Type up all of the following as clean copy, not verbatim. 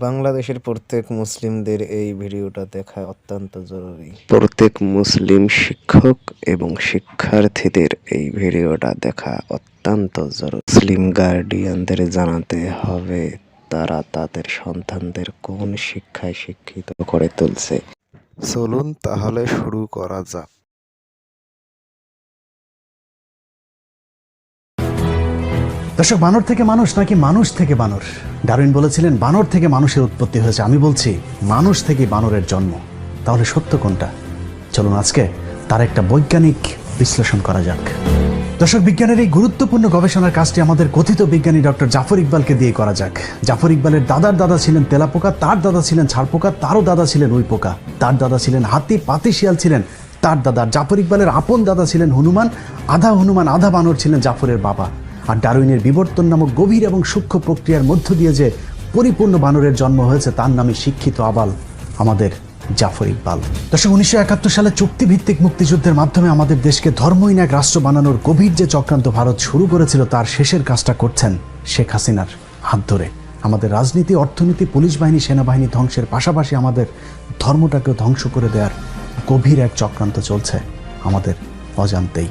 বাংলাদেশের প্রত্যেক মুসলিমদের এই ভিডিওটা দেখা অত্যন্ত জরুরি। প্রত্যেক মুসলিম শিক্ষক এবং শিক্ষার্থীদের এই ভিডিওটা দেখা অত্যন্ত জরুরি। মুসলিম গার্ডিয়ানদের জানাতে হবে তারা তাদের সন্তানদের কোন শিক্ষায় শিক্ষিত করে তুলছে। চলুন তাহলে শুরু করা যাক। দর্শক, বানর থেকে মানুষ নাকি মানুষ থেকে বানর? ডারউইন বলেছিলেন বানর থেকে মানুষের উৎপত্তি হয়েছে। আমি বলছি মানুষ থেকে বানরের জন্ম। তাহলে সত্য কোনটা? চলুন আজকে তার একটা বৈজ্ঞানিক বিশ্লেষণ করা যাক। দর্শক, বিজ্ঞানের এই গুরুত্বপূর্ণ গবেষণার কাজটি আমাদের কথিত বিজ্ঞানী ডক্টর জাফর ইকবালকে দিয়ে করা যাক। জাফর ইকবালের দাদার দাদা ছিলেন তেলাপোকা, তার দাদা ছিলেন ছাড়পোকা, তারও দাদা ছিলেন উই পোকা, তার দাদা ছিলেন হাতি, পাতি শিয়াল ছিলেন তার দাদা। জাফর ইকবালের আপন দাদা ছিলেন হনুমান আধা বানর ছিলেন জাফরের বাবা। আর ডারউইনের বিবর্তন নামক গভীর এবং সূক্ষ্ম প্রক্রিয়ার মধ্য দিয়ে যে পরিপূর্ণ বানরের জন্ম হয়েছে তার নামে শিক্ষিত আবাল আমাদের জাফর ইকবাল। দর্শক, 1971 সালে চুক্তিভিত্তিক মুক্তিযুদ্ধের মাধ্যমে আমাদের দেশকে ধর্মহীন এক রাষ্ট্র বানানোর গভীর যে চক্রান্ত ভারত শুরু করেছিল তার শেষের কাজটা করছেন শেখ হাসিনার হাত ধরে। আমাদের রাজনীতি, অর্থনীতি, পুলিশ বাহিনী, সেনাবাহিনী ধ্বংসের পাশাপাশি আমাদের ধর্মটাকেও ধ্বংস করে দেওয়ার গভীর এক চক্রান্ত চলছে আমাদের অজান্তেই।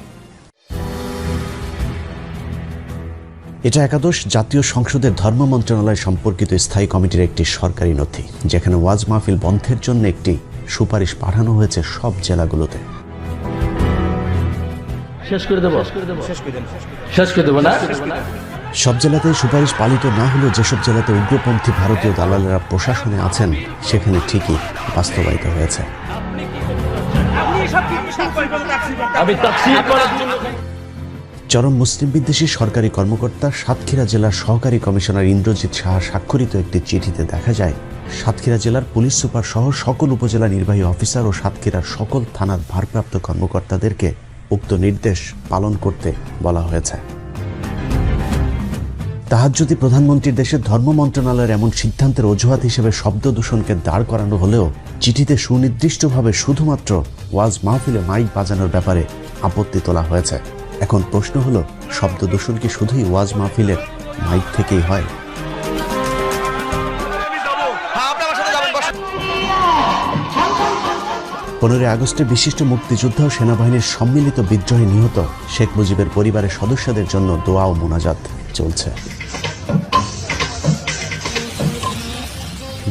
এটা একাদশ জাতীয় সংসদের ধর্ম মন্ত্রণালয় সম্পর্কিত স্থায়ী কমিটির একটি সরকারি নথি, যেখানে ওয়াজ মাহফিল বন্ধের জন্য একটি সুপারিশ পাঠানো হয়েছে সব জেলাগুলোতে। সব জেলাতে সুপারিশ পালিত না হলেও যেসব জেলাতে উগ্রপন্থী ভারতীয় দালালেরা প্রশাসনে আছেন সেখানে ঠিকই বাস্তবায়িত হয়েছে। চরম মুসলিম বিদ্বেষী সরকারি কর্মকর্তা সাতক্ষীরা জেলার সহকারী কমিশনার ইন্দ্রজিৎ সাহা স্বাক্ষরিত একটি চিঠিতে দেখা যায় সাতক্ষীরা জেলার পুলিশ সুপার সহ সকল উপজেলা নির্বাহী অফিসার ও সাতক্ষীরার সকল থানার ভারপ্রাপ্ত কর্মকর্তাদেরকে উক্ত নির্দেশ পালন করতে বলা হয়েছে। তাহাজ্জুদি প্রধানমন্ত্রীর দেশের ধর্ম মন্ত্রণালয়ের এমন সিদ্ধান্তের অজুহাত হিসেবে শব্দ দূষণকে দাঁড় করানো হলেও চিঠিতে সুনির্দিষ্টভাবে শুধুমাত্র ওয়াজ মাহফিলে মাইক বাজানোর ব্যাপারে আপত্তি তোলা হয়েছে। এখন প্রশ্ন হলো, শব্দ দূষণ কি শুধুই ওয়াজ মাহফিলের মাইক থেকেই হয়? 15 আগস্টে বিশিষ্ট মুক্তিযোদ্ধা ও সেনাবাহিনীর সম্মিলিত বিদ্রোহে নিহত শেখ মুজিবের পরিবারের সদস্যদের জন্য দোয়া ও মোনাজাত চলছে।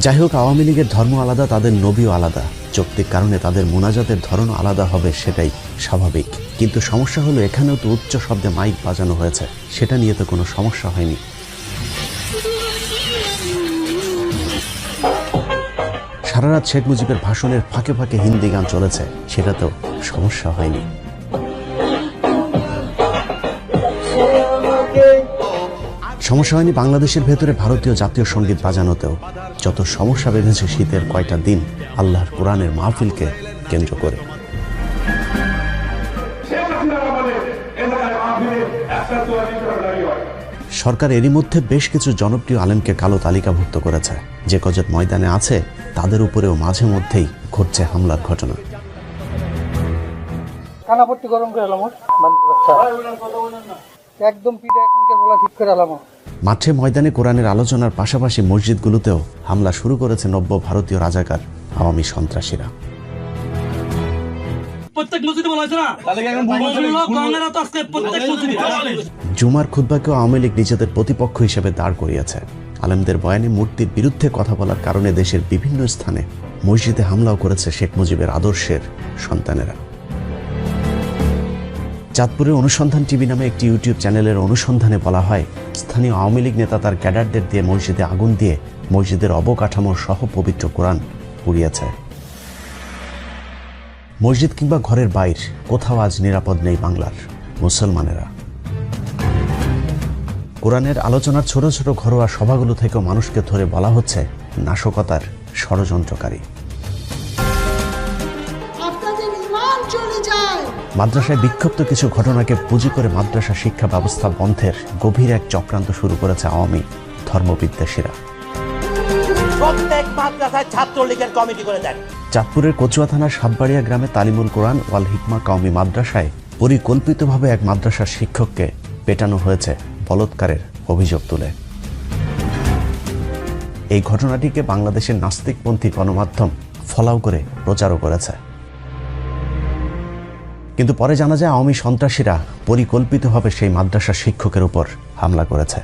যাই হোক, আওয়ামী লীগের ধর্ম আলাদা, তাদের নবীও আলাদা। যৌক্তিক কারণে তাদের মোনাজাতের ধরনও আলাদা হবে, সেটাই স্বাভাবিক। কিন্তু সমস্যা হলো এখানেও তো উচ্চ শব্দে মাইক বাজানো হয়েছে, সেটা নিয়ে তো কোনো সমস্যা হয়নি। সারা রাত শেখ মুজিবের ভাষণের ফাঁকে ফাঁকে হিন্দি গান চলেছে, সেটা তো সমস্যা হয়নি। সমস্যা হয়নি বাংলাদেশের ভেতরে ভারতীয় জাতীয় সঙ্গীত বাজানোতেও। যত সমস্যা বেঁধেছে শীতের কয়টা দিন আল্লাহর কোরআনের মাহফিলকে কেন্দ্র করে। সরকার এরই মধ্যে বেশ কিছু জনপ্রিয় আলেমকে কালো তালিকাভুক্ত করেছে। যে কজন ময়দানে আছে তাদের উপরেও মাঝে মধ্যেই ঘটছে হামলার ঘটনা। মাঠে ময়দানে কোরআনের আলোচনার পাশাপাশি মসজিদগুলোতেও হামলা শুরু করেছে নব্য ভারতীয় রাজাকার আওয়ামী সন্ত্রাসীরা। জুমার খুতবাকেও আওয়ামী লীগ নিজেদের প্রতিপক্ষ হিসেবে দাঁড় করিয়েছে। আলেমদের বয়ানে মূর্তির বিরুদ্ধে কথা বলার কারণে দেশের বিভিন্ন স্থানে মসজিদে হামলাও করেছে শেখ মুজিবের আদর্শের সন্তানেরা। চাঁদপুরের অনুসন্ধান টিভি নামে একটি ইউটিউব চ্যানেলের অনুসন্ধানে বলা হয়, স্থানীয় আওয়ামী লীগ নেতা তার ক্যাডারদের দিয়ে মসজিদে আগুন দিয়ে মসজিদের অবকাঠামো সহ পবিত্র কোরআন পুড়িয়েছে। মসজিদ কিংবা ঘরের বাইর কোথাও আজ নিরাপদ নেই বাংলার মুসলমানেরা। কোরআনের আলোচনার ছোট ছোট ঘরোয়া সভাগুলো থেকেও মানুষকে ধরে বলা হচ্ছে নাশকতার ষড়যন্ত্রকারী। মাদ্রাসায় বিক্ষিপ্ত কিছু ঘটনাকে পুঁজি করে মাদ্রাসা শিক্ষা ব্যবস্থা বন্ধের গভীর এক চক্রান্ত শুরু করেছে আওয়ামী ধর্মবিদ্বেষীরা। চাঁদপুরের কচুয়া থানার সাতবাড়িয়া গ্রামে তালিমুল কোরআন ওয়াল হিকমা কওমি মাদ্রাসায় পরিকল্পিতভাবে এক মাদ্রাসার শিক্ষককে পেটানো হয়েছে বলৎকারের অভিযোগ তুলে। এই ঘটনাটিকে বাংলাদেশের নাস্তিকপন্থী গণমাধ্যম ফলাও করে প্রচারও করেছে। কিন্তু পরে জানা যায় আওয়ামী সন্ত্রাসীরা পরিকল্পিতভাবে সেই মাদ্রাসা শিক্ষকের উপর হামলা করেছে।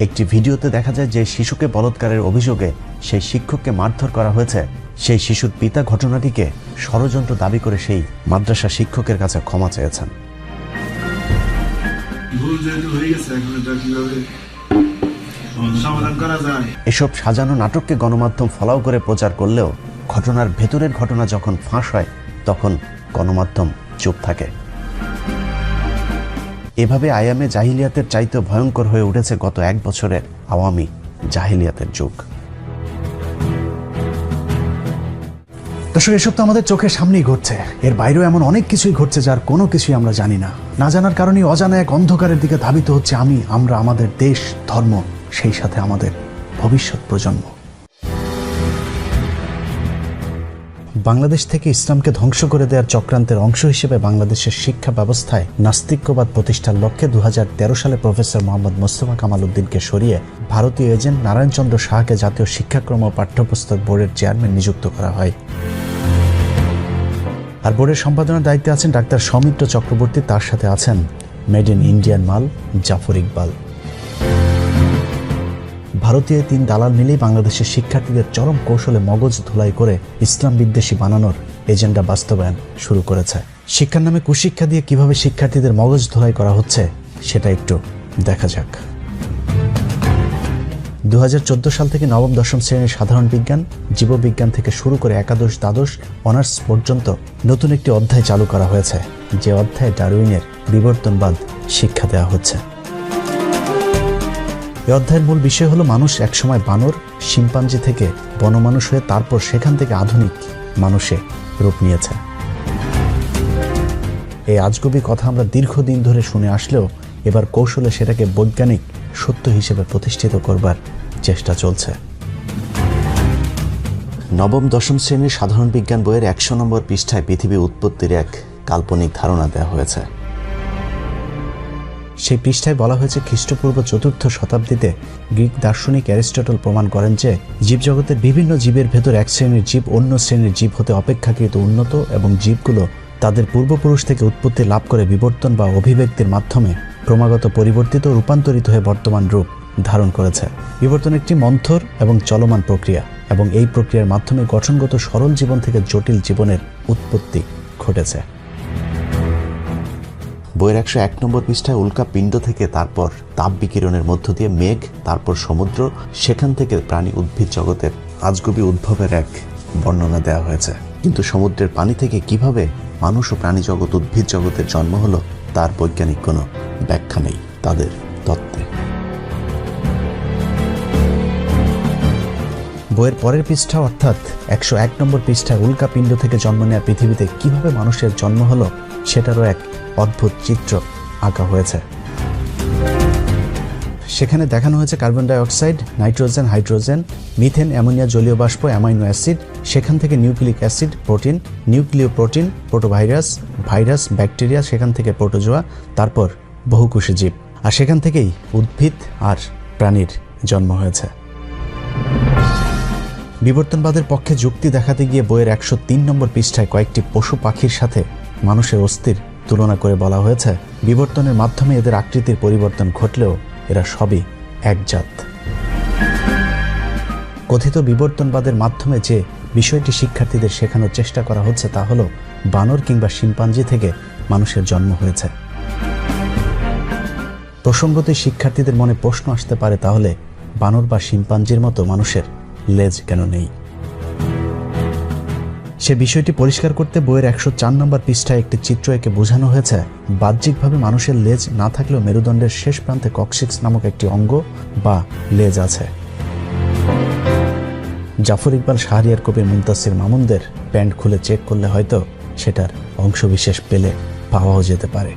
একটি ভিডিওতে দেখা যায় যে শিশুকে বলাৎকারের অভিযোগে সেই শিক্ষককে মারধর করা হয়েছে, সেই শিশুর পিতা ঘটনাটিকে ষড়যন্ত্র দাবি করে সেই মাদ্রাসা শিক্ষকের কাছে ক্ষমা চেয়েছেন। এসব সাজানো নাটককে গণমাধ্যম ফলাও করে প্রচার করলেও ঘটনার ভেতরের ঘটনা যখন ফাঁস হয় তখন গণমাধ্যম চুপ থাকে। এভাবে আয়ামে জাহিলিয়াতের চাইতে ভয়ঙ্কর হয়ে উঠেছে গত 1 বছরের আওয়ামী জাহিলিয়াতের যুগ। দর্শক, এসব তো আমাদের চোখের সামনেই ঘটছে, এর বাইরেও এমন অনেক কিছুই ঘটছে যার কোনো কিছুই আমরা জানি না। না জানার কারণেই অজানা এক অন্ধকারের দিকে ধাবিত হচ্ছে আমরা, আমাদের দেশ, ধর্ম, সেই সাথে আমাদের ভবিষ্যৎ প্রজন্ম। বাংলাদেশ থেকে ইসলামকে ধ্বংস করে দেওয়ার চক্রান্তের অংশ হিসেবে বাংলাদেশের শিক্ষা ব্যবস্থায় নাস্তিক্যবাদ প্রতিষ্ঠার লক্ষ্যে 2013 সালে প্রফেসর মোহাম্মদ মোস্তফা কামাল উদ্দিনকে সরিয়ে ভারতীয় এজেন্ট নারায়ণচন্দ্র সাহাকে জাতীয় শিক্ষাক্রম ও পাঠ্যপুস্তক বোর্ডের চেয়ারম্যান নিযুক্ত করা হয়। আর বোর্ডের সম্পাদনার দায়িত্বে আছেন ডাক্তার সৌমিত্র চক্রবর্তী, তার সাথে আছেন মেড ইন ইন্ডিয়ান মাল জাফর ইকবাল। ভারতীয় 3 দালাল মিলেই বাংলাদেশের শিক্ষার্থীদের চরম কৌশলে মগজ ধুলাই করে ইসলাম বিদ্বেষী বানানোর এজেন্ডা বাস্তবায়ন শুরু করেছে। শিক্ষার নামে কুশিক্ষা দিয়ে কিভাবে শিক্ষার্থীদের মগজ ধুলাই করা হচ্ছে সেটা একটু দেখা যাক। 2014 সাল থেকে নবম দশম শ্রেণীর সাধারণ বিজ্ঞান, জীববিজ্ঞান থেকে শুরু করে একাদশ দ্বাদশ অনার্স পর্যন্ত নতুন একটি অধ্যায় চালু করা হয়েছে, যে অধ্যায়ে ডারউইনের বিবর্তনবাদ শিক্ষা দেওয়া হচ্ছে। এই অধ্যায়ের মূল বিষয় হলো মানুষ একসময় বানর, শিম্পাঞ্জি থেকে বনমানুষ হয়ে তারপর সেখান থেকে আধুনিক মানুষে রূপ নিয়েছে। এই আজগুবি কথা আমরা দীর্ঘদিন ধরে শুনে আসলেও এবার কৌশলে সেটাকে বৈজ্ঞানিক সত্য হিসেবে প্রতিষ্ঠিত করবার চেষ্টা চলছে। নবম দশম শ্রেণীর সাধারণ বিজ্ঞান বইয়ের 100 নম্বর পৃষ্ঠায় পৃথিবী উৎপত্তির এক কাল্পনিক ধারণা দেওয়া হয়েছে। সেই পৃষ্ঠায় বলা হয়েছে খ্রিস্টপূর্ব 4র্থ শতাব্দীতে গ্রিক দার্শনিক অ্যারিস্টটল প্রমাণ করেন যে জীবজগতের বিভিন্ন জীবের ভেতর এক শ্রেণীর জীব অন্য শ্রেণীর জীব হতে অপেক্ষাকৃত উন্নত, এবং জীবগুলো তাদের পূর্বপুরুষ থেকে উৎপত্তি লাভ করে বিবর্তন বা অভিব্যক্তির মাধ্যমে ক্রমাগত পরিবর্তিত ও রূপান্তরিত হয়ে বর্তমান রূপ ধারণ করেছে। বিবর্তন একটি মন্থর এবং চলমান প্রক্রিয়া, এবং এই প্রক্রিয়ার মাধ্যমে গঠনগত সরল জীবন থেকে জটিল জীবনের উৎপত্তি ঘটেছে। বইয়ের 101 নম্বর পৃষ্ঠায় উল্কা পিণ্ড থেকে তারপর তাপ বিকিরণের মধ্য দিয়ে মেঘ, তারপর সমুদ্র, সেখান থেকে প্রাণী উদ্ভিদ জগতের আজগুবি উদ্ভবের এক বর্ণনা দেওয়া হয়েছে। কিন্তু সমুদ্রের পানি থেকে কিভাবে মানুষ ও প্রাণী জগৎ, উদ্ভিদ জগতের জন্ম হলো তার বৈজ্ঞানিক কোনো ব্যাখ্যা নেই তাদের তত্ত্বে। বইয়ের পরের পৃষ্ঠা অর্থাৎ 101 নম্বর পৃষ্ঠায় উল্কা পিণ্ড থেকে জন্ম নেওয়া পৃথিবীতে কিভাবে মানুষের জন্ম হলো সেটারও এক অদ্ভুত চিত্র আঁকা হয়েছে। সেখানে দেখানো হয়েছে carbon die oxide, nitrogen, hydrogen, methane, ammonia, জলীয় বাষ্প, অ্যামাইনো অ্যাসিড, সেখান থেকে নিউক্লিক অ্যাসিড, প্রোটিন, নিউক্লিয় প্রোটিন, প্রোটোভাইরাস, ভাইরাস, ব্যাকটেরিয়া, সেখান থেকে প্রোটোজোয়া, তারপর বহুকোষী জীব, আর সেখান থেকেই উদ্ভিদ আর প্রাণীর জন্ম হয়েছে। বিবর্তনবাদের পক্ষে যুক্তি দেখাতে গিয়ে বইয়ের 103 নম্বর পৃষ্ঠায় কয়েকটি পশু পাখির সাথে মানুষের অস্থির তুলনা করে বলা হয়েছে বিবর্তনের মাধ্যমে এদের আকৃতির পরিবর্তন ঘটলেও এরা সবই এক জাত। কথিত বিবর্তনবাদের মাধ্যমে যে বিষয়টি শিক্ষার্থীদের শেখানোর চেষ্টা করা হচ্ছে তা হলো বানর কিংবা শিম্পাঞ্জি থেকে মানুষের জন্ম হয়েছে। প্রসঙ্গতই শিক্ষার্থীদের মনে প্রশ্ন আসতে পারে, তাহলে বানর বা শিম্পাঞ্জির মতো মানুষের লেজ কেন নেই? সে বিষয়টি পরিষ্কার করতে বইয়ের 104 নম্বর পৃষ্ঠায় একটি চিত্র এঁকে বোঝানো হয়েছে বাহ্যিকভাবে মানুষের লেজ না থাকলেও মেরুদণ্ডের শেষ প্রান্তে কক্সিক্স নামক একটি অঙ্গ বা লেজ আছে। জাফর ইকবাল, শাহরিয়ার কবির, মুনতাসির মামুনদের প্যান্ট খুলে চেক করলে হয়তো সেটার অংশবিশেষ পেলে পাওয়াও যেতে পারে।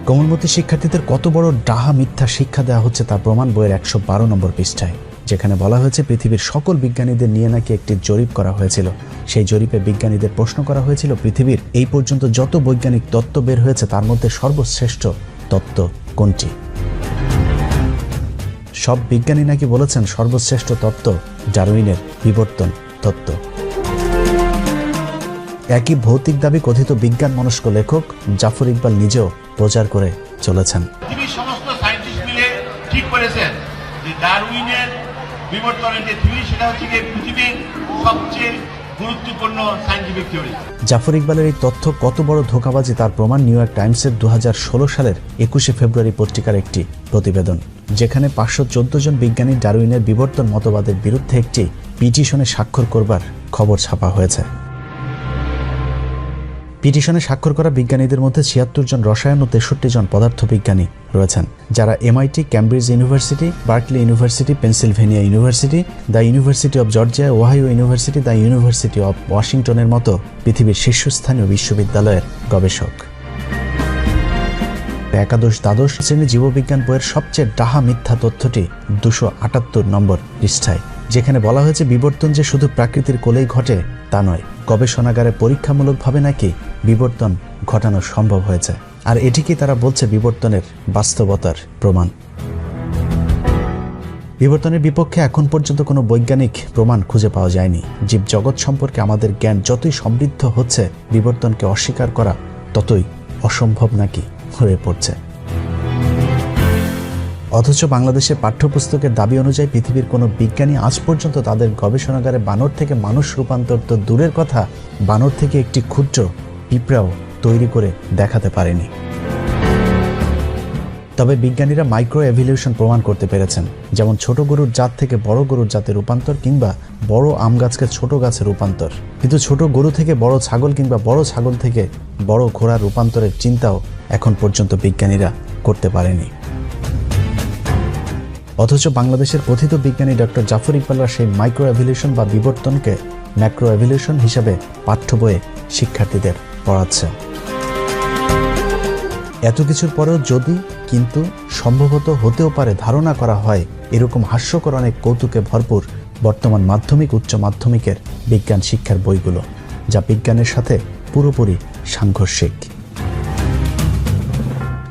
কোমলমতি শিক্ষার্থীদের কত বড় ডাহা মিথ্যা শিক্ষা দেওয়া হচ্ছে তা প্রমাণ বইয়ের 112 নম্বর পৃষ্ঠায়, যেখানে বলা হয়েছে পৃথিবীর সকল বিজ্ঞানীদের নিয়ে নাকি একটি জরিপ করা হয়েছিল। সেই জরিপে বিজ্ঞানীদের প্রশ্ন করা হয়েছিল পৃথিবীর এই পর্যন্ত যত বৈজ্ঞানিক তত্ত্ব বের হয়েছে তার মধ্যে সর্বশ্রেষ্ঠ তত্ত্ব কোনটি। সব বিজ্ঞানী নাকি বলেছেন সর্বশ্রেষ্ঠ তত্ত্ব ডারউইনের বিবর্তন তত্ত্ব। একই ভৌতিক দাবি কথিত বিজ্ঞান মনস্ক লেখক জাফর ইকবাল নিজেও প্রচার করে চলেছেন। পৃথিবীর সমস্ত সায়েন্টিস্ট মিলে ঠিক করেছেন যে ডারউইনের বিবর্তনের যে থিওরি সেটা হচ্ছে যে পৃথিবীর সবচেয়ে গুরুত্বপূর্ণ সায়েন্টিফিক থিওরি। জাফর ইকবালের এই তথ্য কত বড় ধোঁকাবাজি তার প্রমাণ নিউ ইয়র্ক টাইমসের 2016 সালের 21শে ফেব্রুয়ারি পত্রিকার একটি প্রতিবেদন, যেখানে 514 জন বিজ্ঞানী ডারউইনের বিবর্তন মতবাদের বিরুদ্ধে একটি পিটিশনে স্বাক্ষর করবার খবর ছাপা হয়েছে। পিটিশনে স্বাক্ষর করা বিজ্ঞানীদের মধ্যে 76 জন রসায়ন ও 63 জন পদার্থবিজ্ঞানী রয়েছেন, যারা MIT, Cambridge University, Berkeley University, Pennsylvania University, the University of Georgia, Ohio University, the University of ওয়াশিংটনের মতো পৃথিবীর শীর্ষস্থানীয় বিশ্ববিদ্যালয়ের গবেষক। একাদশ দ্বাদশ শ্রেণী জীববিজ্ঞান বইয়ের সবচেয়ে ডাহা মিথ্যা তথ্যটি 278 নম্বর পৃষ্ঠায়, যেখানে বলা হয়েছে বিবর্তন যে শুধু প্রাকৃতির কোলেই ঘটে তা নয়, গবেষণাগারে পরীক্ষামূলকভাবে নাকি বিবর্তন ঘটানো সম্ভব হয়েছে, আর এটিকেই তারা বলছে বিবর্তনের বাস্তবতার প্রমাণ। বিবর্তনের বিপক্ষে এখন পর্যন্ত কোনো বৈজ্ঞানিক প্রমাণ খুঁজে পাওয়া যায়নি। জীবজগৎ সম্পর্কে আমাদের জ্ঞান যতই সমৃদ্ধ হচ্ছে, বিবর্তনকে অস্বীকার করা ততই অসম্ভব নাকি হয়ে পড়ছে। অথচ বাংলাদেশের পাঠ্যপুস্তকের দাবি অনুযায়ী পৃথিবীর কোনো বিজ্ঞানী আজ পর্যন্ত তাদের গবেষণাগারে বানর থেকে মানুষ রূপান্তর তো দূরের কথা, বানর থেকে একটি ক্ষুদ্র পিঁপড়াও তৈরি করে দেখাতে পারেনি। তবে বিজ্ঞানীরা মাইক্রো এভলিউশন প্রমাণ করতে পেরেছেন, যেমন ছোট গরুর জাত থেকে বড় গরুর জাতে রূপান্তর, কিংবা বড় আম গাছকে ছোট গাছে রূপান্তর। কিন্তু ছোট গরু থেকে বড় ছাগল কিংবা বড় ছাগল থেকে বড় ঘোড়ার রূপান্তরের চিন্তাও এখন পর্যন্ত বিজ্ঞানীরা করতে পারেনি। অথচ বাংলাদেশের কথিত বিজ্ঞানী ডক্টর জাফর ইকবালরা সেই মাইক্রো এভলিউশন বা বিবর্তনকে ম্যাক্রো এভলিউশন হিসাবে পাঠ্য বইয়ে শিক্ষার্থীদের পড়াচ্ছে। এত কিছুর পরেও যদি কিন্তু সম্ভবত হতেও পারে ধারণা করা হয়, এরকম হাস্যকর অনেক কৌতুকে ভরপুর বর্তমান মাধ্যমিক, উচ্চ মাধ্যমিকের বিজ্ঞান শিক্ষার বইগুলো, যা বিজ্ঞানের সাথে পুরোপুরি সাংঘর্ষিক।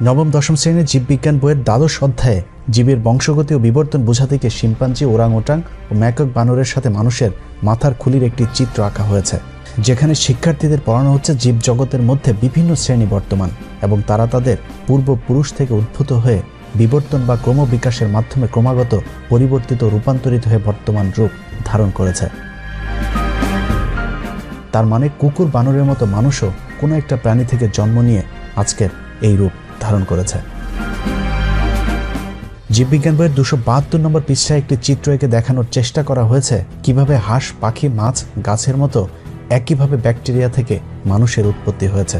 নবম দশম শ্রেণীর জীববিজ্ঞান বইয়ের দ্বাদশ অধ্যায়ে জীবের বংশগতি ও বিবর্তন বোঝাতে গিয়ে শিম্পাঞ্জি, ওরাংওটাং ও ম্যাকক বানরের সাথে মানুষের মাথার খুলির একটি চিত্র আঁকা হয়েছে, যেখানে শিক্ষার্থীদের পড়ানো হচ্ছে জীবজগতের মধ্যে বিভিন্ন শ্রেণী বর্তমান এবং তারা তাদের পূর্বপুরুষ থেকে উদ্ভূত হয়ে বিবর্তন বা ক্রমবিকাশের মাধ্যমে ক্রমাগত পরিবর্তিত রূপান্তরিত হয়ে বর্তমান রূপ ধারণ করেছে। তার মানে কুকুর বানরের মতো মানুষও কোনো একটা প্রাণী থেকে জন্ম নিয়ে আজকের এই রূপ ধারণ করেছে। জীববিজ্ঞান বইয়ের 272 নম্বর পৃষ্ঠায় একটি চিত্র এঁকে দেখানোর চেষ্টা করা হয়েছে কিভাবে হাঁস, পাখি, মাছ, গাছের মতো একইভাবে ব্যাকটেরিয়া থেকে মানুষের উৎপত্তি হয়েছে।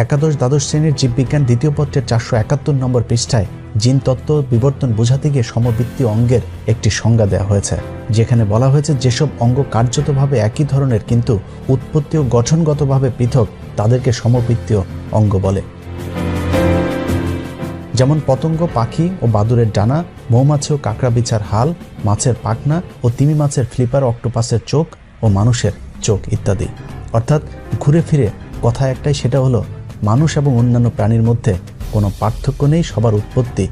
একাদশ দ্বাদশ শ্রেণীর জীববিজ্ঞান দ্বিতীয় পত্রের 471 নম্বর পৃষ্ঠায় জিন তত্ত্ব বিবর্তন বোঝাতে গিয়ে সমবৃত্তীয় অঙ্গের একটি সংজ্ঞা দেওয়া হয়েছে, যেখানে বলা হয়েছে যেসব অঙ্গ কার্যতভাবে একই ধরনের কিন্তু উৎপত্তি ও গঠনগতভাবে পৃথক তাদেরকে সমবৃত্তীয় অঙ্গ বলে। যেমন পতঙ্গ, পাখি ও বাদুড়ের ডানা, মৌমাছি ও কাঁকড়া বিছার হাল, মাছের পাখনা ও তিমি মাছের ফ্লিপার, অক্টোপাসের চোখ ও মানুষের চোখ ইত্যাদি। অর্থাৎ ঘুরে ফিরে কথা একটাই, সেটা হলো মানুষ এবং অন্যান্য প্রাণীর মধ্যে কোনো পার্থক্য নেই, সবার উৎপত্তি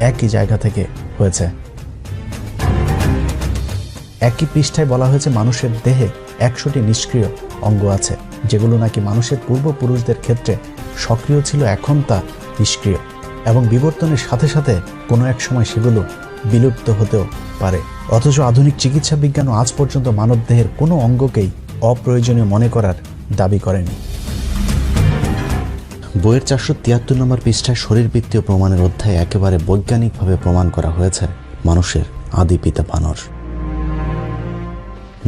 একই জায়গা থেকে হয়েছে। একই পৃষ্ঠায় বলা হয়েছে মানুষের দেহে 100টি নিষ্ক্রিয় অঙ্গ আছে, যেগুলো নাকি মানুষের পূর্বপুরুষদের ক্ষেত্রে সক্রিয় ছিল, এখন তা নিষ্ক্রিয় এবং বিবর্তনের সাথে সাথে কোনো এক সময় সেগুলো বিলুপ্ত হতেও পারে। অথচ আধুনিক চিকিৎসা বিজ্ঞানও আজ পর্যন্ত মানবদেহের কোনো অঙ্গকেই অপ্রয়োজনীয় মনে করার দাবি করেনি। বইয়ের 473 নম্বর পৃষ্ঠায় শরীরবৃত্তীয় প্রমাণের অধ্যায়ে একেবারে বৈজ্ঞানিকভাবে প্রমাণ করা হয়েছে মানুষের আদি পিতা বানর।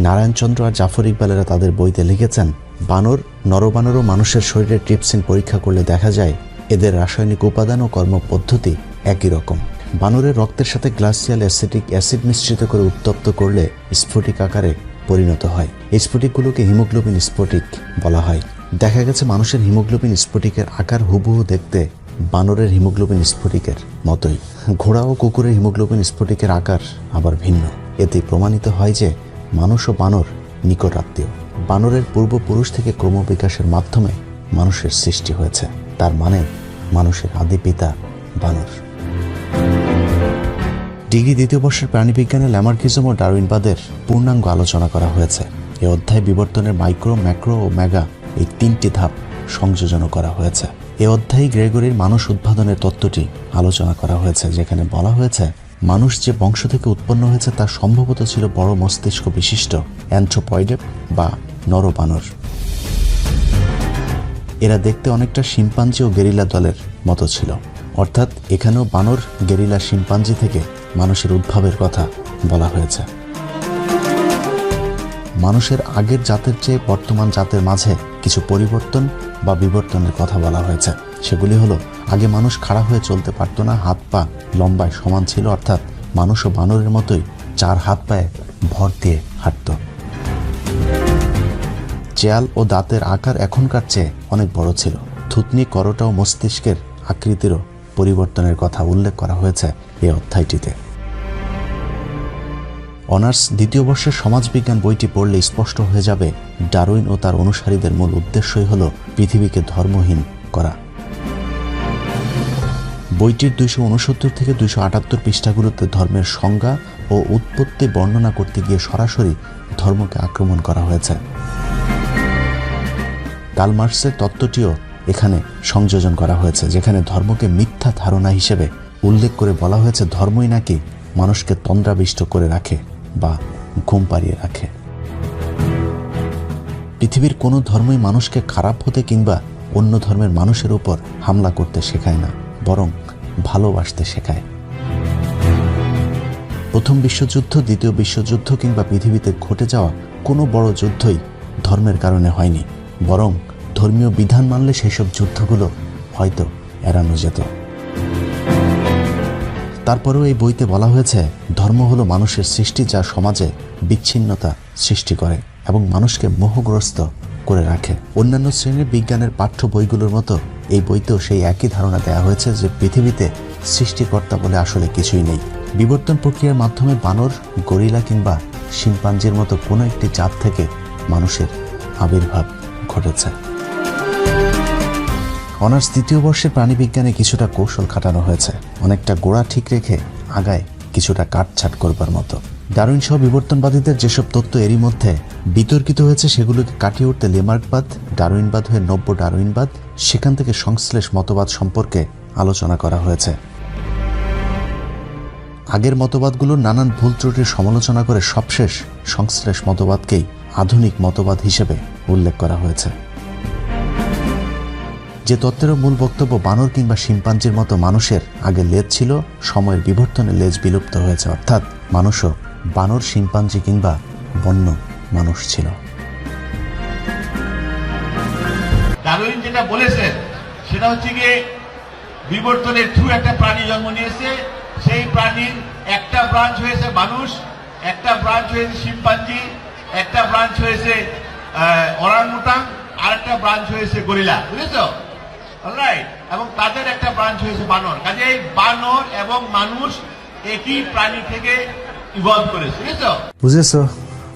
নারায়ণচন্দ্র আর জাফর ইকবালেরা তাদের বইতে লিখেছেন, বানর, নরবানর ও মানুষের শরীরে ট্রিপসিন পরীক্ষা করলে দেখা যায় এদের রাসায়নিক উপাদান ও কর্মপদ্ধতি একই রকম। বানরের রক্তের সাথে গ্লাসিয়াল অ্যাসিটিক অ্যাসিড মিশ্রিত করে উত্তপ্ত করলে স্ফটিক আকারে পরিণত হয়। এই স্ফটিকগুলোকে হিমোগ্লোবিন স্ফটিক বলা হয়। দেখা গেছে মানুষের হিমোগ্লোবিন স্ফটিকের আকার হুবহু দেখতে বানরের হিমোগ্লোবিন স্ফটিকের মতোই। ঘোড়া ও কুকুরের হিমোগ্লোবিন স্ফটিকের আকার আবার ভিন্ন। এতে প্রমাণিত হয় যে মানুষ ও বানর নিকট আত্মীয়। বানরের পূর্বপুরুষ থেকে ক্রমবিকাশের মাধ্যমে মানুষের সৃষ্টি হয়েছে। তার মানে মানুষের আদি পিতা বানর। ডিগ্রি দ্বিতীয় বর্ষের প্রাণীবিজ্ঞানে ল্যামার্কিজম ও ডারউইনবাদের পূর্ণাঙ্গ আলোচনা করা হয়েছে। এই অধ্যায়ে বিবর্তনের মাইক্রো, ম্যাক্রো ও মেগা এই 3টি ধাপ সংযোজন করা হয়েছে। এই অধ্যায়ে গ্রেগরির মানুষ উদ্ভাবনের তত্ত্বটি আলোচনা করা হয়েছে, যেখানে বলা হয়েছে মানুষ যে বংশ থেকে উৎপন্ন হয়েছে তা সম্ভবত ছিল বড় মস্তিষ্ক বিশিষ্ট অ্যানথ্রোপয়েড বা নরবানর। এরা দেখতে অনেকটা শিম্পাঞ্জি ও গেরিলা দলের মতো ছিল, অর্থাৎ এখানেও বানর, গেরিলা, শিম্পাঞ্জি থেকে মানুষের উদ্ভবের কথা বলা হয়েছে। মানুষের আগের জাতের চেয়ে বর্তমান জাতের মাঝে কিছু পরিবর্তন বা বিবর্তনের কথা বলা হয়েছে। সেগুলি হলো, আগে মানুষ খাড়া হয়ে চলতে পারত না, হাত পা লম্বায় সমান ছিল, অর্থাৎ মানুষও বানরের মতোই 4 হাত পায়ে ভর দিয়ে হাঁটত। চেয়াল ও দাঁতের আকার এখনকার চেয়ে অনেক বড় ছিল। থুতনি, করোটা ও মস্তিষ্কের আকৃতিরও পরিবর্তনের কথা উল্লেখ করা হয়েছে এই অধ্যায়টিতে। অনার্স দ্বিতীয় বর্ষের সমাজবিজ্ঞান বইটি পড়লে স্পষ্ট হয়ে যাবে ডারউইন ও তার অনুসারীদের মূল উদ্দেশ্যই হল পৃথিবীকে ধর্মহীন করা। বইটির 269 থেকে 278 পৃষ্ঠাগুলোতে ধর্মের সংজ্ঞা ও উৎপত্তি বর্ণনা করতে গিয়ে সরাসরি ধর্মকে আক্রমণ করা হয়েছে। কার্ল মার্কসের তত্ত্বটিও এখানে সংযোজন করা হয়েছে, যেখানে ধর্মকে মিথ্যা ধারণা হিসেবে উল্লেখ করে বলা হয়েছে ধর্মই নাকি মানুষকে তন্দ্রাবিষ্ট করে রাখে বা ঘুম পাড়িয়ে রাখে। পৃথিবীর কোনো ধর্মই মানুষকে খারাপ হতে কিংবা অন্য ধর্মের মানুষের উপর হামলা করতে শেখায় না, বরং ভালোবাসতে শেখায়। প্রথম বিশ্বযুদ্ধ, দ্বিতীয় বিশ্বযুদ্ধ কিংবা পৃথিবীতে ঘটে যাওয়া কোনো বড় যুদ্ধই ধর্মের কারণে হয়নি, বরং ধর্মীয় বিধান মানলে সেসব যুদ্ধগুলো হয়তো এড়ানো যেত। তারপরেও এই বইতে বলা হয়েছে ধর্ম হলো মানুষের সৃষ্টি, যা সমাজে বিচ্ছিন্নতা সৃষ্টি করে এবং মানুষকে মোহগ্রস্ত করে রাখে। অন্যান্য শ্রেণীর বিজ্ঞানের পাঠ্য বইগুলোর মতো এই বইতেও সেই একই ধারণা দেওয়া হয়েছে যে পৃথিবীতে সৃষ্টিকর্তা বলে আসলে কিছুই নেই। বিবর্তন প্রক্রিয়ার মাধ্যমে বানর, গরিলা কিংবা শিম্পাঞ্জির মতো কোনো একটি জাত থেকে মানুষের আবির্ভাব ঘটেছে। অনার্স তৃতীয় বর্ষের প্রাণীবিজ্ঞানে কিছুটা কৌশল খাটানো হয়েছে, অনেকটা গোড়া ঠিক রেখে আগায় কিছুটা কাটছাট করবার মতো। ডারউইন সহ বিবর্তনবাদীদের যেসব তত্ত্ব এরই মধ্যে বিতর্কিত হয়েছে সেগুলোকে কাটিয়ে উঠতে লেমার্কবাদ, ডারউইনবাদ হয়ে নব্য ডারউইনবাদ, সেখান থেকে সংশ্লেষ মতবাদ সম্পর্কে আলোচনা করা হয়েছে। আগের মতবাদগুলোর নানান ভুল ত্রুটির সমালোচনা করে সবশেষ সংশ্লেষ মতবাদকেই আধুনিক মতবাদ হিসেবে উল্লেখ করা হয়েছে। যে তত্ত্বেরও মূল বক্তব্য বানর কিংবা শিম্পাঞ্জির মতো মানুষের আগে লেজ ছিল, সময়ের বিবর্তনে লেজ বিলুপ্ত হয়েছে, অর্থাৎ মানুষও বানর, শিম্পাঞ্জি কিংবা বন্য মানুষ ছিল। ডারউইন যেটা বলেছেন সেটা হচ্ছে গিয়ে বিবর্তনের থ্রু একটা প্রাণী জন্ম নিয়েছে, সেই প্রাণীর একটা ব্রাঞ্চ হয়েছে মানুষ, একটা ব্রাঞ্চ হয়েছে শিম্পাঞ্জি, একটা ব্রাঞ্চ হয়েছে অরাংউটাং, আর একটা ব্রাঞ্চ হয়েছে গরিলা, বুঝেছ? অলরাইট, এবং তাদের একটা ব্রাঞ্চ হয়েছে বানর। কাজেই বানর এবং মানুষ একই প্রাণী থেকে ইভলভ করেছে, বুঝেছো?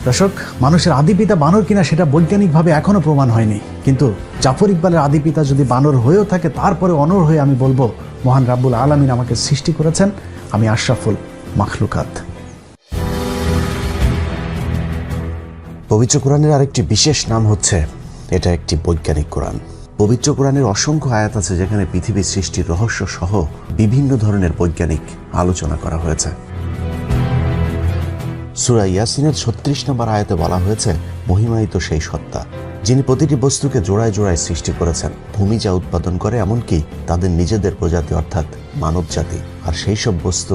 দর্শক, মানুষের আদিপিতা বানর কিনা সেটা বৈজ্ঞানিকভাবে এখনো প্রমাণ হয়নি, কিন্তু জাফর ইকবালের আদিপিতা যদি বানর হয়েও থাকে, তারপরে অনর হয়ে আমি বলবো মহান রাব্বুল আলামিন আমাকে সৃষ্টি করেছেন, আমি আশরাফুল মাখলুকাত। পবিত্র কোরআনের আরেকটি বিশেষ নাম হচ্ছে এটা একটি বৈজ্ঞানিক কোরআন। পবিত্র কোরআনের অসংখ্য আয়াত আছে যেখানে পৃথিবীর সৃষ্টির রহস্য সহ বিভিন্ন ধরনের বৈজ্ঞানিক আলোচনা করা হয়েছে। সূরা ইয়াসিনের 36 নম্বর আয়াতে বলা হয়েছে, মহিমায়িত সেই সত্তা যিনি প্রতিটি বস্তুকে জোড়ায় জোড়ায় সৃষ্টি করেছেন, ভূমি যা উৎপাদন করে এমনকি তাদের নিজেদের প্রজাতি অর্থাৎ মানব জাতি, আর সেই সব বস্তু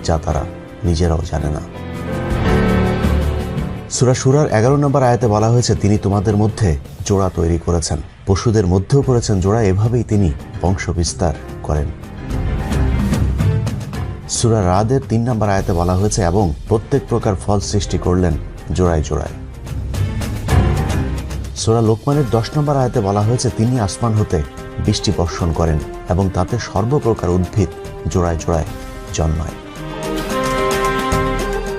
যা তারা নিজেরাও জানে না। সূরা শুরার 11 নম্বর আয়াতে বলা হয়েছে, তিনি তোমাদের মধ্যে জোড়া তৈরি করেছেন, পশুদের মধ্যেও করেছেন জোড়া, এভাবেই তিনি বংশ বিস্তার করেন। সূরা রাদের 3 নম্বর আয়াতে বলা হয়েছে, এবং প্রত্যেক প্রকার ফল সৃষ্টি করলেন জোড়ায় জোড়ায়। সূরা লোকমানের 10 নম্বর আয়াতে বলা হয়েছে, তিনি আসমান হতে বৃষ্টি বর্ষণ করেন এবং তাতে সর্বপ্রকার উদ্ভিদ জোড়ায় জোড়ায় জন্মায়।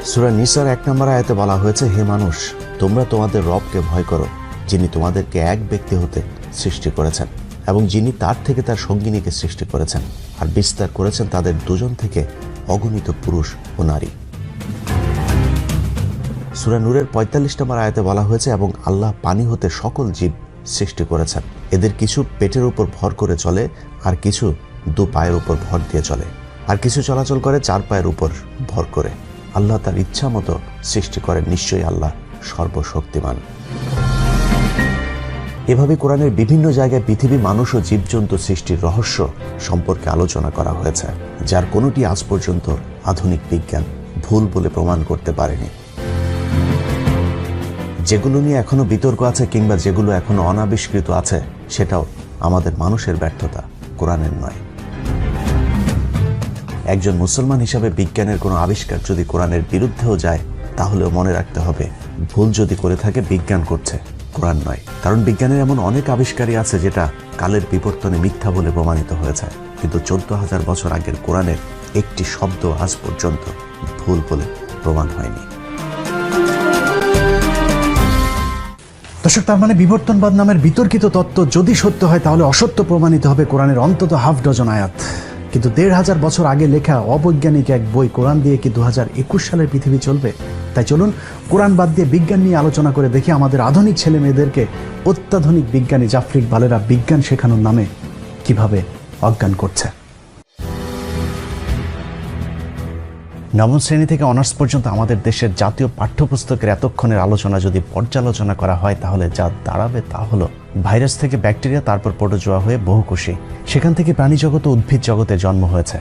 সূরা নিসার 1 নম্বর আয়াতে বলা হয়েছে, হে মানুষ, তোমরা তোমাদের রবকে ভয় করো, যিনি তোমাদেরকে এক ব্যক্তি হতে সৃষ্টি করেছেন এবং যিনি তার থেকে তার সঙ্গিনীকে সৃষ্টি করেছেন আর বিস্তার করেছেন তাদের দুজন থেকে অগণিত পুরুষ ও নারী। সূরা নূরের ৪৫ নম্বর আয়াতে বলা হয়েছে, এবং আল্লাহ পানি হতে সকল জীব সৃষ্টি করেছেন, এদের কিছু পেটের উপর ভর করে চলে, আর কিছু দু পায়ের উপর ভর দিয়ে চলে, আর কিছু চলাচল করে চার পায়ের উপর ভর করে। আল্লাহ তার ইচ্ছা মতো সৃষ্টি করেন, নিশ্চয়ই আল্লাহ সর্বশক্তিমান। এভাবে কোরআনের বিভিন্ন জায়গায় পৃথিবী, মানুষ ও জীবজন্তু সৃষ্টির রহস্য সম্পর্কে আলোচনা করা হয়েছে, যার কোনোটি আজ পর্যন্ত আধুনিক বিজ্ঞান ভুল বলে প্রমাণ করতে পারেনি। যেগুলো নিয়ে এখনো বিতর্ক আছে কিংবা যেগুলো এখনো অনাবিষ্কৃত আছে, সেটাও আমাদের মানুষের ব্যর্থতা, কোরআনের নয়। একজন মুসলমান হিসাবে বিজ্ঞানের কোনো আবিষ্কার যদি কোরআনের বিরুদ্ধেও যায়, তাহলেও মনে রাখতে হবে, ভুল যদি করে থাকে বিজ্ঞান করছে, কোরআন নয়। কারণ বিজ্ঞানের এমন অনেক আবিষ্কারই আছে যেটা কালের বিবর্তনে মিথ্যা বলে প্রমাণিত হয়েছে, কিন্তু ১৪,০০০ বছর আগের কোরআনের একটি শব্দ আজ পর্যন্ত ভুল বলে প্রমাণ হয়নি। দর্শক, তার মানে বিবর্তনবাদ নামের বিতর্কিত তত্ত্ব যদি সত্য হয়, তাহলে অসত্য প্রমাণিত হবে কোরআনের অন্তত হাফ ডজন আয়াত। কিন্তু ১৫০০ বছর আগে লেখা অবৈজ্ঞানিক এক বই কোরআন দিয়ে কি ২০২১ সালের পৃথিবী চলবে? তাই চলুন কোরআন বাদ দিয়ে বিজ্ঞান নিয়ে আলোচনা করে দেখি আমাদের আধুনিক ছেলে মেয়েদেরকে অত্যাধুনিক বিজ্ঞানী জাফর ইকবালেরা বিজ্ঞান শেখানোর নামে কিভাবে অজ্ঞান করছে। নবম শ্রেণী থেকে অনার্স পর্যন্ত আমাদের দেশের জাতীয় পাঠ্যপুস্তকের এতক্ষণের আলোচনা যদি পর্যালোচনা করা হয়, তাহলে যা দাঁড়াবে তা হলো ভাইরাস থেকে ব্যাকটেরিয়া, তারপর প্রোটোজোয়া হয়ে বহুকোষী, সেখান থেকে প্রাণী জগৎ ও উদ্ভিদ জগতের জন্ম হয়েছে।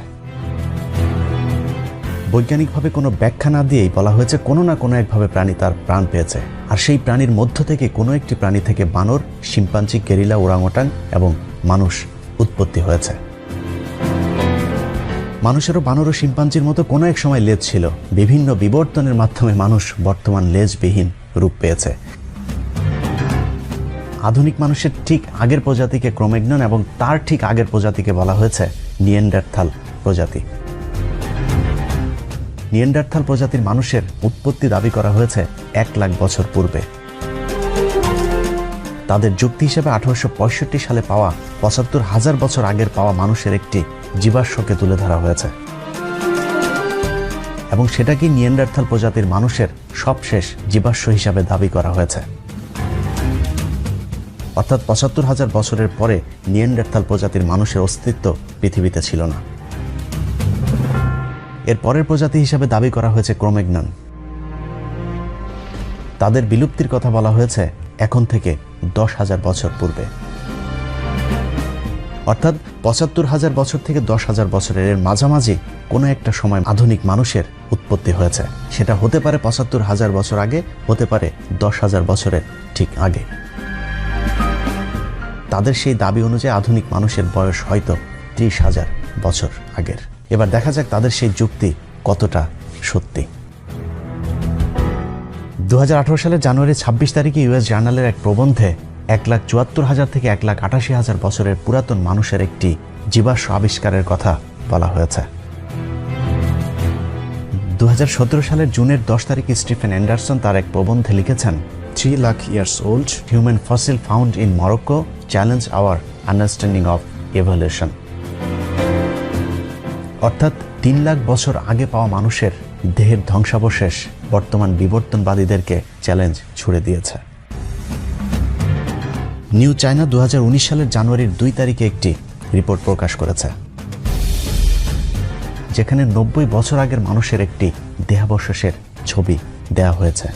বৈজ্ঞানিকভাবে কোনো ব্যাখ্যা না দিয়েই বলা হয়েছে কোনো না কোনো একভাবে প্রাণী তার প্রাণ পেয়েছে, আর সেই প্রাণীর মধ্য থেকে কোনো একটি প্রাণী থেকে বানর, শিম্পাঞ্জি, গেরিলা, ওরাংওটাং এবং মানুষ উৎপত্তি হয়েছে। মানুষেরও বানর ও শিম্পাঞ্জির মতো কোনো এক সময় লেজ ছিল। বিভিন্ন বিবর্তনের মাধ্যমে মানুষ বর্তমান লেজবিহীন রূপ পেয়েছে। আধুনিক মানুষের ঠিক আগের প্রজাতিকে ক্রোম্যাগনন এবং তার ঠিক আগের প্রজাতিকে বলা হয়েছে নিয়েন্ডারথাল প্রজাতি। নিয়েন্ডারথাল প্রজাতির মানুষের উৎপত্তি দাবি করা হয়েছে ১,০০,০০০ বছর পূর্বে। তাদের যুক্তি হিসেবে ১৮৬৫ সালে পাওয়া ৭৫,০০০ বছর আগের পাওয়া মানুষের একটি জীবাশ্মকে তুলে ধরা হয়েছে, এবং সেটাকে নিয়েন্ডারথাল প্রজাতির মানুষের সবশেষ জীবাশ্ম হিসাবে দাবি করা হয়েছে। অর্থাৎ ৭৫,০০০ বছরের পরে নিয়েন্ডারথাল প্রজাতির মানুষের অস্তিত্ব পৃথিবীতে ছিল না। এর পরের প্রজাতি হিসাবে দাবি করা হয়েছে ক্রোম্যাগনন। তাদের বিলুপ্তির কথা বলা হয়েছে এখন থেকে ১০,০০০ বছর পূর্বে। অর্থাৎ ৭৫,০০০ বছর থেকে ১০,০০০ বছরের এর মাঝামাঝি কোনো একটা সময় আধুনিক মানুষের উৎপত্তি হয়েছে। সেটা হতে পারে ৭৫,০০০ বছর আগে, হতে পারে ১০,০০০ বছরের ঠিক আগে। তাদের সেই দাবি অনুযায়ী আধুনিক মানুষের বয়স হয়তো ৩০,০০০ বছর আগের। এবার দেখা যাক তাদের সেই যুক্তি কতটা সত্যি। ২০১৮ সালের জানুয়ারি ২৬ তারিখে ইউএস জার্নালের এক প্রবন্ধে ১,৭৪,০০০ থেকে ১,৮৮,০০০ বছরের পুরাতন মানুষের একটি জীবাশ্ম আবিষ্কারের কথা বলা হয়েছে। ২০১৭ সালের জুনের ১০ তারিখে স্টিফেন অ্যান্ডারসন তার এক প্রবন্ধে লিখেছেন, 3 lakh years old human fossil found in Morocco challenge our understanding of evolution. অর্থাৎ ৩ লাখ বছর আগে পাওয়া মানুষের দেহের ধ্বংসাবশেষ বর্তমান বিবর্তনবাদীদেরকে চ্যালেঞ্জ ছুড়ে দিয়েছে। নিউ চায়না ২০১৯ সালের জানুয়ারির ২ তারিখে একটি রিপোর্ট প্রকাশ করেছে, যেখানে ৯০ বছর আগের মানুষের একটি দেহাবশেষের ছবি দেয়া হয়েছে।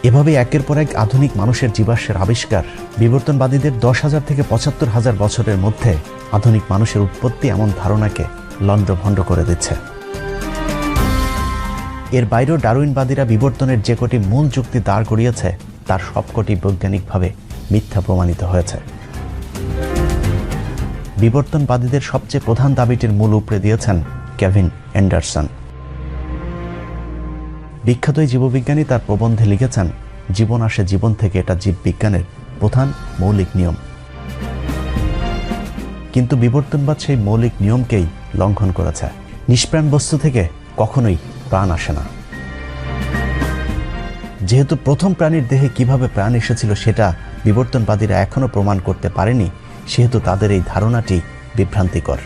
এভাবে একের পর এক আধুনিক মানুষের জীবাশ্মের আবিষ্কার বিবর্তনবাদীদের ১০,০০০ থেকে ৭৫,০০০ বছরের মধ্যে আধুনিক মানুষের উৎপত্তি এমন ধারণাকে লণ্ডভণ্ড করে দিচ্ছে। এর বাইরেও ডারউইনবাদীরা বিবর্তনের যে কটি মূল যুক্তি দাঁড় করিয়েছে, তার সবকটি বৈজ্ঞানিকভাবে মিথ্যা প্রমাণিত হয়েছে। বিবর্তনবাদীদের সবচেয়ে প্রধান দাবিটির মূল উপড়ে দিয়েছেন কেভিন অ্যান্ডারসন। বিখ্যাত এই জীববিজ্ঞানী তার প্রবন্ধে লিখেছেন, জীবন আসে জীবন থেকে, এটা জীববিজ্ঞানের প্রধান মৌলিক নিয়ম। কিন্তু বিবর্তনবাদ সেই মৌলিক নিয়মকেই লঙ্ঘন করেছে। নিষ্প্রাণ বস্তু থেকে কখনোই প্রাণ আসে না। যেহেতু প্রথম প্রাণীর দেহে কিভাবে প্রাণ এসেছিল সেটা বিবর্তনবাদীরা এখনো প্রমাণ করতে পারেনি, সেহেতু তাদের এই ধারণাটি বিভ্রান্তিকর।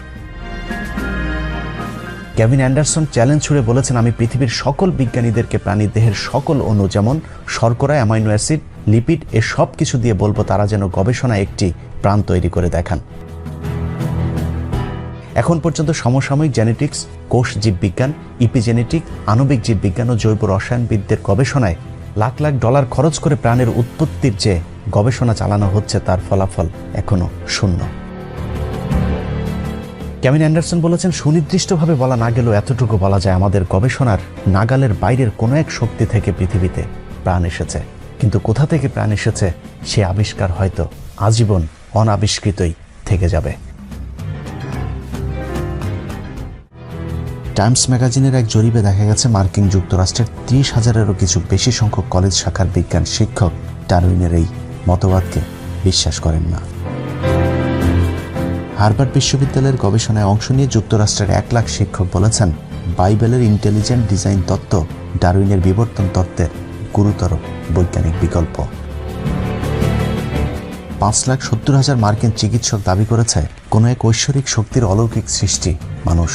কেভিন অ্যান্ডারসন চ্যালেঞ্জ ছুড়ে বলেছেন, আমি পৃথিবীর সকল বিজ্ঞানীদেরকে প্রাণীর দেহের সকল অণু যেমন শর্করা, অ্যামাইনো অ্যাসিড, লিপিড এ সব কিছু দিয়ে বলবো তারা যেন গবেষণায় একটি প্রাণ তৈরি করে দেখান। এখন পর্যন্ত সমসাময়িক জেনেটিক্স, কোষ জীববিজ্ঞান, ইপিজেনেটিক, আণবিক জীববিজ্ঞান ও জৈব রসায়নবিদদের গবেষণায় লাখ লাখ ডলার খরচ করে প্রাণের উৎপত্তির যে গবেষণা চালানো হচ্ছে তার ফলাফল এখনো শূন্য। কেভিন অ্যান্ডারসন বলেছেন, সুনির্দিষ্টভাবে বলা না গেলেও এতটুকু বলা যায় আমাদের গবেষণার নাগালের বাইরের কোনো এক শক্তি থেকে পৃথিবীতে প্রাণ এসেছে, কিন্তু কোথা থেকে প্রাণ এসেছে সে আবিষ্কার হয়তো আজীবন অনাবিষ্কৃতই থেকে যাবে। টাইমস ম্যাগাজিনের এক জরিপে দেখা গেছে মার্কিন যুক্তরাষ্ট্রের 30,000-এরও কিছু বেশি সংখ্যক কলেজ শাখার বিজ্ঞান শিক্ষক ডারউইনের এই মতবাদকে বিশ্বাস করেন না। হার্ভার্ড বিশ্ববিদ্যালয়ের গবেষণায় অংশ নিয়ে যুক্তরাষ্ট্রের 1 লাখ শিক্ষক বলেছেন, বাইবেলের ইন্টেলিজেন্ট ডিজাইন তত্ত্ব ডারউইনের বিবর্তন তত্ত্বের গুরুতর বৈজ্ঞানিক বিকল্প। 5,70,000 মার্কিন চিকিৎসক দাবি করেছে কোনো এক ঐশ্বরিক শক্তির অলৌকিক সৃষ্টি মানুষ।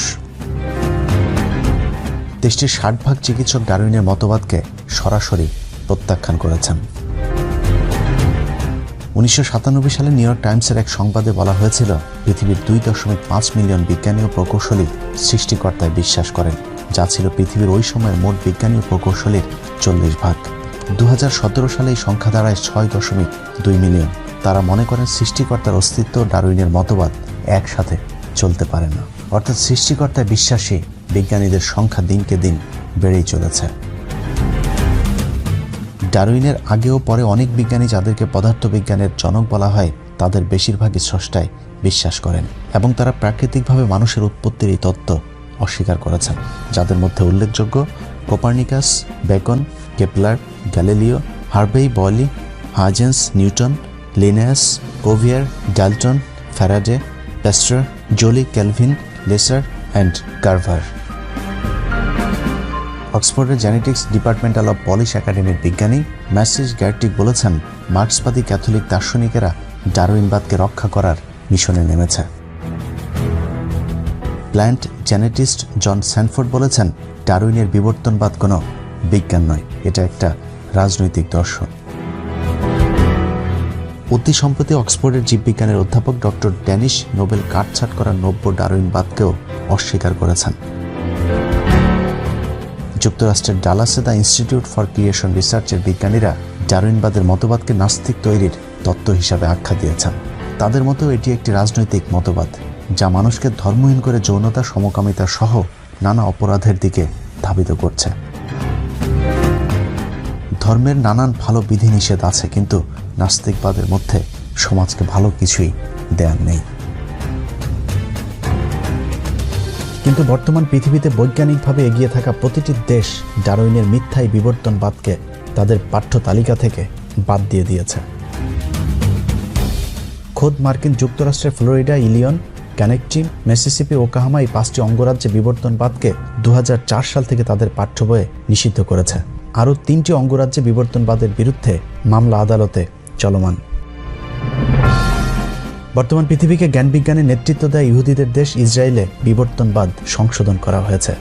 দেশটির 60% চিকিৎসক ডারউইনের মতবাদকে সরাসরি প্রত্যাখ্যান করেছেন। 1997 সালে নিউ ইয়র্ক টাইমসের এক সংবাদে বলা হয়েছিল, পৃথিবীর 2.5 মিলিয়ন বিজ্ঞানী ও প্রকৌশলী সৃষ্টিকর্তায় বিশ্বাস করেন, যা ছিল পৃথিবীর ওই সময়ের মোট বিজ্ঞানী ও প্রকৌশলীর 40%। 2017 সালে এই সংখ্যা দাঁড়ায় 6.2 মিলিয়ন। তারা মনে করেন সৃষ্টিকর্তার অস্তিত্ব ও ডারউইনের মতবাদ একসাথে চলতে পারে না, অর্থাৎ সৃষ্টিকর্তায় বিশ্বাসী বিজ্ঞানীদের সংখ্যা দিনকে দিন বেড়েই চলেছে। ডারউইনের আগেও পরে অনেক বিজ্ঞানী যাদেরকে পদার্থবিজ্ঞানের জনক বলা হয় তাদের বেশিরভাগই স্রষ্টায় বিশ্বাস করেন এবং তারা প্রাকৃতিকভাবে মানুষের উৎপত্তির এই তত্ত্ব অস্বীকার করেছেন, যাদের মধ্যে উল্লেখযোগ্য Copernicus, Bacon, Kepler, Galileo, Harvey, Boyle, Huygens, Newton, Linnaeus, Cuvier, Dalton, Faraday, Pasteur, Joule, Kelvin, Lister and Carver. অক্সফোর্ডের জেনেটিক্স ডিপার্টমেন্টাল অব পলিশ একাডেমির বিজ্ঞানী ম্যাসিজ গ্যারটিক বলেছেন, মার্ক্সবাদী ক্যাথলিক দার্শনিকেরা ডারউইনবাদকে রক্ষা করার মিশনে নেমেছে। প্ল্যান্ট জেনেটিস্ট জন স্যানফোর্ড বলেছেন, ডারউইনের বিবর্তনবাদ কোনো বিজ্ঞান নয়, এটা একটা রাজনৈতিক দর্শন। অতি সম্প্রতি অক্সফোর্ডের জীববিজ্ঞানের অধ্যাপক ডক্টর ড্যানিশ নোবেল কাটছাঁট করা নব্য ডারউইনবাদকেও অস্বীকার করেছেন। যুক্তরাষ্ট্রের ডালাসে দ্য ইনস্টিটিউট ফর ক্রিয়েশন রিসার্চের বিজ্ঞানীরা ডারউইনবাদের মতবাদকে নাস্তিক তৈরির তত্ত্ব হিসাবে আখ্যা দিয়েছেন। তাদের মতো এটি একটি রাজনৈতিক মতবাদ যা মানুষকে ধর্মহীন করে যৌনতা, সমকামিতা সহ নানা অপরাধের দিকে ধাবিত করছে। ধর্মের নানান ভালো বিধিনিষেধ আছে, কিন্তু নাস্তিকবাদের মধ্যে সমাজকে ভালো কিছুই দেয়ার নেই। কিন্তু বর্তমান পৃথিবীতে বৈজ্ঞানিকভাবে এগিয়ে থাকা প্রতিটি দেশ ডারউইনের মিথ্যাই বিবর্তনবাদকে তাদের পাঠ্য তালিকা থেকে বাদ দিয়ে দিয়েছে। খোদ মার্কিন যুক্তরাষ্ট্রের ফ্লোরিডা, ইলিয়ন, কানেকটি, মিসিসিপি, ওকাহামা এই 5টি অঙ্গরাজ্যে বিবর্তনবাদকে 2004 সাল থেকে তাদের পাঠ্য বইয়ে নিষিদ্ধ করেছে। আরও 3টি অঙ্গরাজ্যে বিবর্তনবাদের বিরুদ্ধে মামলা আদালতে চলমান। বর্তমান পৃথিবীকে জ্ঞান বিজ্ঞানে নেতৃত্ব দেয় ইহুদিদের দেশ ইসরায়েলে বিবর্তনবাদ সংশোধন করা হয়েছে।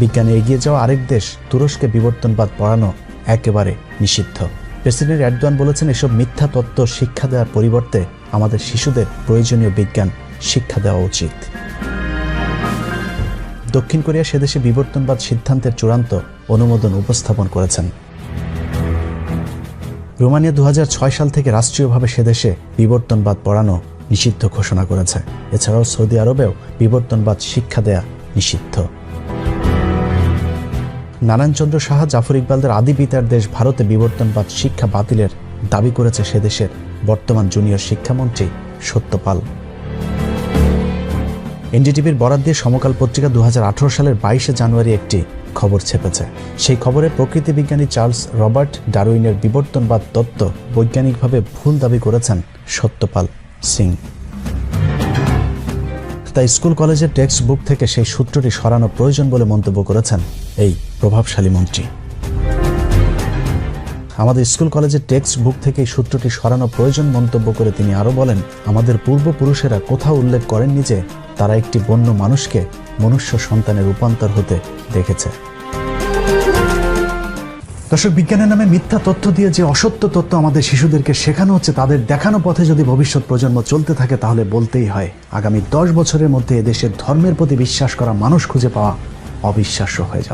বিজ্ঞানে এগিয়ে যাওয়া আরেক দেশ তুরস্কে বিবর্তনবাদ পড়ানো একেবারে নিষিদ্ধ। প্রেসিডেন্ট এরদোয়ান বলেছেন, এসব মিথ্যা তত্ত্ব শিক্ষা দেওয়ার পরিবর্তে আমাদের শিশুদের প্রয়োজনীয় বিজ্ঞান শিক্ষা দেওয়া উচিত। দক্ষিণ কোরিয়া সেদেশে বিবর্তনবাদ সিদ্ধান্তের চূড়ান্ত অনুমোদন উপস্থাপন করেছেন। রোমানিয়া 2006 সাল থেকে রাষ্ট্রীয়ভাবে সেদেশে বিবর্তনবাদ পড়ানো নিষিদ্ধ ঘোষণা করেছে। এছাড়াও সৌদি আরবেও বিবর্তনবাদ শিক্ষা দেয়া নিষিদ্ধ। নারায়ণচন্দ্র সাহা, জাফর ইকবালদের আদি পিতার দেশ ভারতে বিবর্তনবাদ শিক্ষা বাতিলের দাবি করেছে সেদেশের বর্তমান জুনিয়র শিক্ষামন্ত্রী সত্যপাল। এনডিটিভির বরাত দিয়ে সমকাল পত্রিকা 2018 সালের 22 জানুয়ারি একটি খবর ছেপেছে। সেই খবরে প্রকৃতি বিজ্ঞানী চার্লস রবার্ট ডারউইনের বিবর্তনবাদ তত্ত্ব বৈজ্ঞানিকভাবে ভুল দাবি করেছেন সত্যপাল সিং। তাই স্কুল কলেজের টেক্সট বুক থেকে সেই সূত্রটি সরানো প্রয়োজন বলে মন্তব্য করেছেন এই প্রভাবশালী মন্ত্রী। আমাদের স্কুল কলেজের টেক্সট বুক থেকে এই সূত্রটি সরানো প্রয়োজন মন্তব্য করে তিনি আরও বলেন, আমাদের পূর্বপুরুষেরা কোথাও উল্লেখ করেননি যে তারা একটি বন্য মানুষকে মনুষ্য সন্তানে রূপান্তর হতে দেখেছে। দর্শক, বিজ্ঞানের নামে মিথ্যা তথ্য দিয়ে যে অসত্য তথ্য আমাদের শিশুদেরকে শেখানো হচ্ছে, তাদের দেখানো পথে যদি ভবিষ্যৎ প্রজন্ম চলতে থাকে তাহলে বলতেই হয় আগামী 10 বছরের মধ্যে এদেশের ধর্মের প্রতি বিশ্বাস করা মানুষ খুঁজে পাওয়া অবিশ্বাস্য হয়ে যাবে।